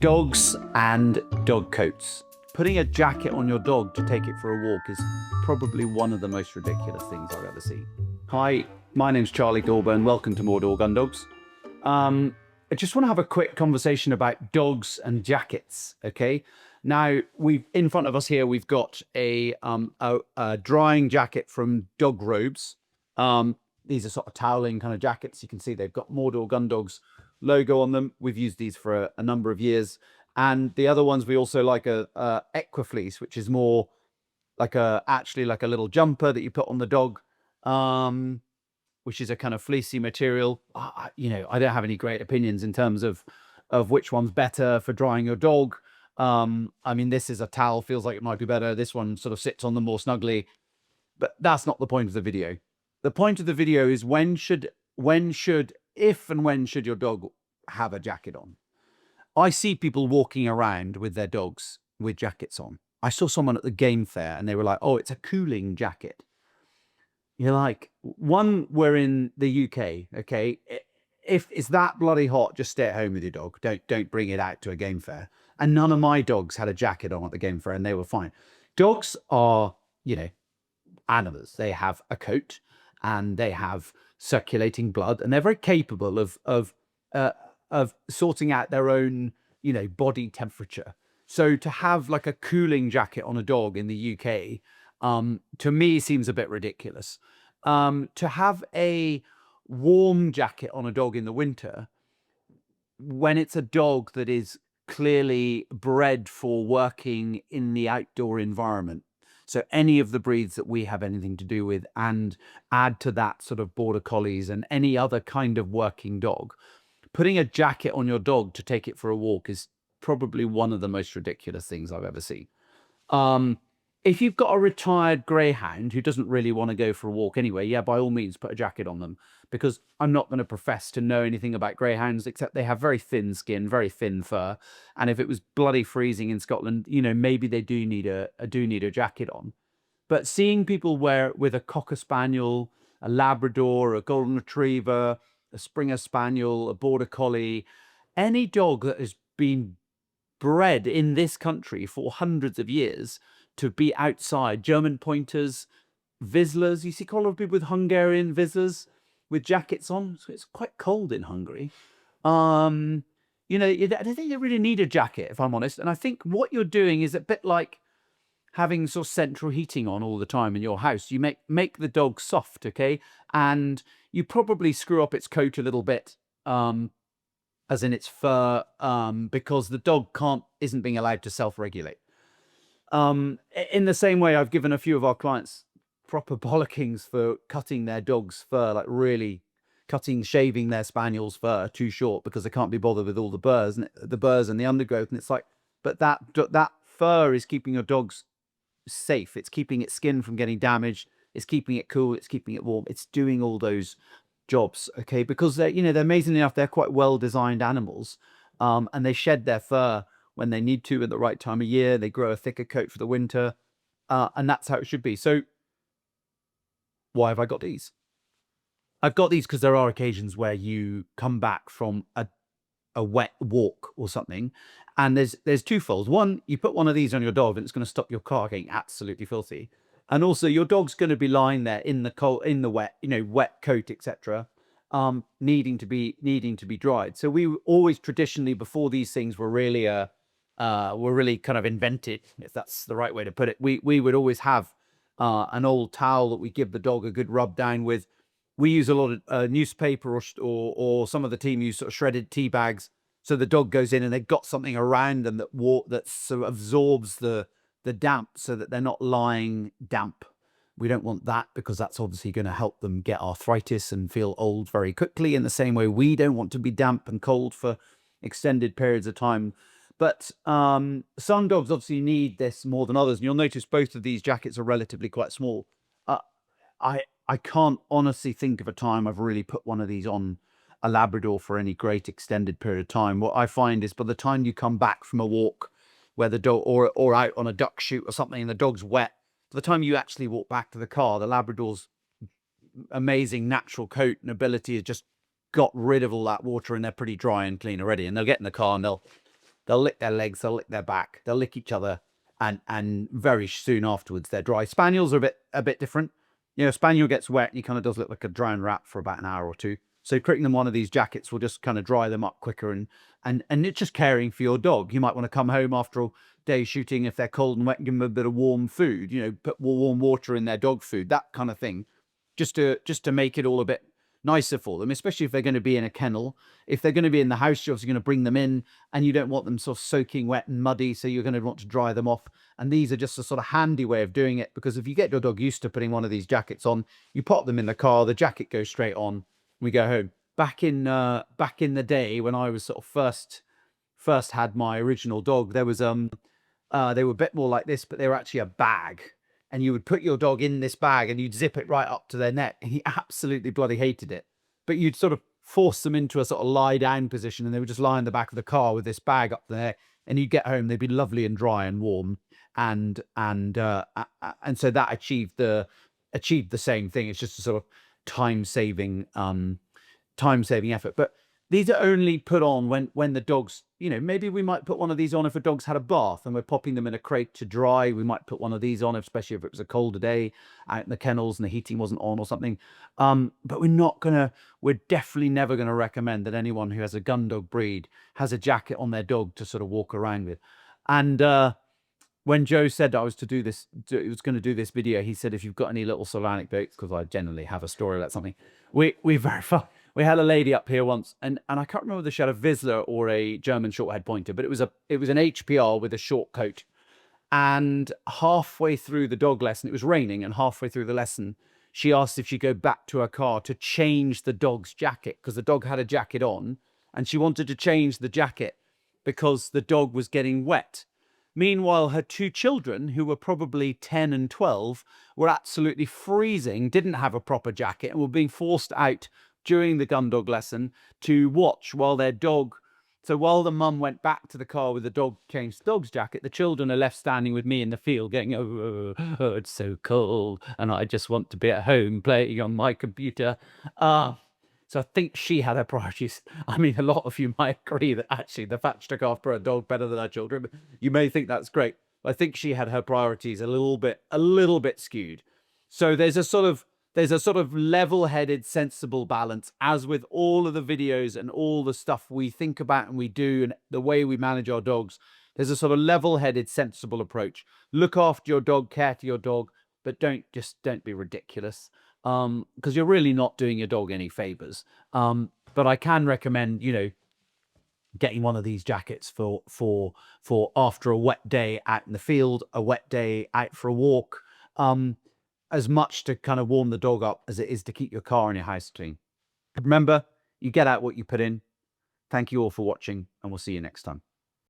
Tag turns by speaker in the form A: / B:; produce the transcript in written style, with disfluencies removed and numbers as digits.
A: Dogs and dog coats. Putting a jacket on your dog to take it for a walk is probably one of the most ridiculous things I've ever seen. Hi, my name's Charlie Dorburn. Welcome to More Dog on Dogs. I just want to have a quick conversation about dogs and jackets. Okay. Now in front of us here, we've got a drying jacket from Dog Robes. These are sort of toweling kind of jackets. You can see they've got More Dog Gun Dogs logo on them. We've used these for a number of years. And the other ones, we also like a Equifleece, which is more like actually like a little jumper that you put on the dog, which is a kind of fleecy material. I don't have any great opinions in terms of which one's better for drying your dog. I mean, this is a towel, feels like it might be better. This one sort of sits on them more snugly, but that's not the point of the video. The point of the video is if and when should your dog have a jacket on? I see people walking around with their dogs with jackets on. I saw someone at the game fair and they were like, oh, it's a cooling jacket. You're like, one, we're in the UK, okay? If it's that bloody hot, just stay at home with your dog. Don't bring it out to a game fair. And none of my dogs had a jacket on at the game fair and they were fine. Dogs are, animals. They have a coat and they have circulating blood and they're very capable of sorting out their own, body temperature. So to have like a cooling jacket on a dog in the UK, to me seems a bit ridiculous. To have a warm jacket on a dog in the winter, when it's a dog that is clearly bred for working in the outdoor environment. So any of the breeds that we have anything to do with, and add to that sort of border collies and any other kind of working dog, putting a jacket on your dog to take it for a walk is probably one of the most ridiculous things I've ever seen. If you've got a retired greyhound who doesn't really want to go for a walk anyway, yeah, by all means, put a jacket on them, because I'm not going to profess to know anything about greyhounds, except they have very thin skin, very thin fur. And if it was bloody freezing in Scotland, maybe they do need a jacket on. But seeing people wear it with a Cocker Spaniel, a Labrador, a Golden Retriever, a Springer Spaniel, a Border Collie, any dog that has been bred in this country for hundreds of years to be outside, German Pointers, Vizslas. You see quite a lot of people with Hungarian Vizslas with jackets on. So it's quite cold in Hungary. I don't think you really need a jacket, if I'm honest. And I think what you're doing is a bit like having sort of central heating on all the time in your house. You make the dog soft, okay? And you probably screw up its coat a little bit, as in its fur, because the dog isn't being allowed to self-regulate. In the same way, I've given a few of our clients proper bollockings for cutting their dog's fur, like really shaving their spaniel's fur too short because they can't be bothered with all the burrs and the undergrowth. And it's like, but that fur is keeping your dog's safe. It's keeping its skin from getting damaged. It's keeping it cool. It's keeping it warm. It's doing all those jobs, okay? Because they're amazingly enough, they're quite well designed animals, and they shed their fur when they need to at the right time of year. They grow a thicker coat for the winter, and that's how it should be. So why have I got these? I've got these because there are occasions where you come back from a wet walk or something, and there's twofold. One, you put one of these on your dog and it's going to stop your car getting absolutely filthy. And also your dog's going to be lying there in the cold, in the wet, wet coat, etc., needing to be dried. So we always traditionally, before these things were really kind of invented, if that's the right way to put it, we would always have an old towel that we give the dog a good rub down with. We use a lot of newspaper or some of the team use sort of shredded tea bags. So the dog goes in and they've got something around them that sort of absorbs the damp so that they're not lying damp. We don't want that because that's obviously going to help them get arthritis and feel old very quickly. In the same way, we don't want to be damp and cold for extended periods of time. But some dogs obviously need this more than others. And you'll notice both of these jackets are relatively quite small. I can't honestly think of a time I've really put one of these on a Labrador for any great extended period of time. What I find is by the time you come back from a walk where the dog or out on a duck shoot or something and the dog's wet, by the time you actually walk back to the car, the Labrador's amazing natural coat and ability has just got rid of all that water and they're pretty dry and clean already. And they'll get in the car and They'll lick their legs, they'll lick their back, they'll lick each other, and very soon afterwards they're dry. Spaniels are a bit different. You know, spaniel gets wet and he kind of does look like a drowned rat for about an hour or two. So putting them one of these jackets will just kind of dry them up quicker, and it's just caring for your dog. You might want to come home after a day shooting if they're cold and wet and give them a bit of warm food. You know, put warm water in their dog food, that kind of thing, just to make it all a bit nicer for them, especially if they're going to be in a kennel. If they're going to be in the house, you're obviously going to bring them in, and you don't want them sort of soaking wet and muddy, so you're going to want to dry them off. And these are just a sort of handy way of doing it, because if you get your dog used to putting one of these jackets on, you pop them in the car, the jacket goes straight on, we go home. Back in the day when I was sort of first had my original dog, there was they were a bit more like this, but they were actually a bag. And you would put your dog in this bag and you'd zip it right up to their neck. And he absolutely bloody hated it. But you'd sort of force them into a sort of lie down position, and they would just lie in the back of the car with this bag up there. And you'd get home, they'd be lovely and dry and warm. And so that achieved the same thing. It's just a sort of time saving effort. But these are only put on when the dogs, you know, maybe we might put one of these on if a dog's had a bath and we're popping them in a crate to dry. We might put one of these on, especially if it was a colder day out in the kennels and the heating wasn't on or something. But we're definitely never going to recommend that anyone who has a gun dog breed has a jacket on their dog to sort of walk around with. And when Joe said I was going to do this video, he said, if you've got any little sort of anecdotes, because I generally have a story about something, we had a lady up here once, and I can't remember whether she had a Vizsla or a German Shorthair Pointer, but it was an HPR with a short coat. And halfway through the dog lesson, it was raining, and halfway through the lesson, she asked if she'd go back to her car to change the dog's jacket, because the dog had a jacket on, and she wanted to change the jacket because the dog was getting wet. Meanwhile, her two children, who were probably 10 and 12, were absolutely freezing, didn't have a proper jacket, and were being forced out during the gun dog lesson to watch while their dog. So while the mum went back to the car with the dog, changed the dog's jacket, the children are left standing with me in the field going, oh, it's so cold, and I just want to be at home playing on my computer. So I think she had her priorities. I mean, a lot of you might agree that actually the fact she took after her dog better than her children. You may think that's great. I think she had her priorities a little bit skewed. So there's a sort of level-headed, sensible balance, as with all of the videos and all the stuff we think about and we do and the way we manage our dogs. There's a sort of level-headed, sensible approach. Look after your dog, care to your dog, but don't be ridiculous, because you're really not doing your dog any favors. But I can recommend, you know, getting one of these jackets for after a wet day out in the field, a wet day out for a walk. As much to kind of warm the dog up as it is to keep your car and your house clean. Remember, you get out what you put in. Thank you all for watching, and we'll see you next time.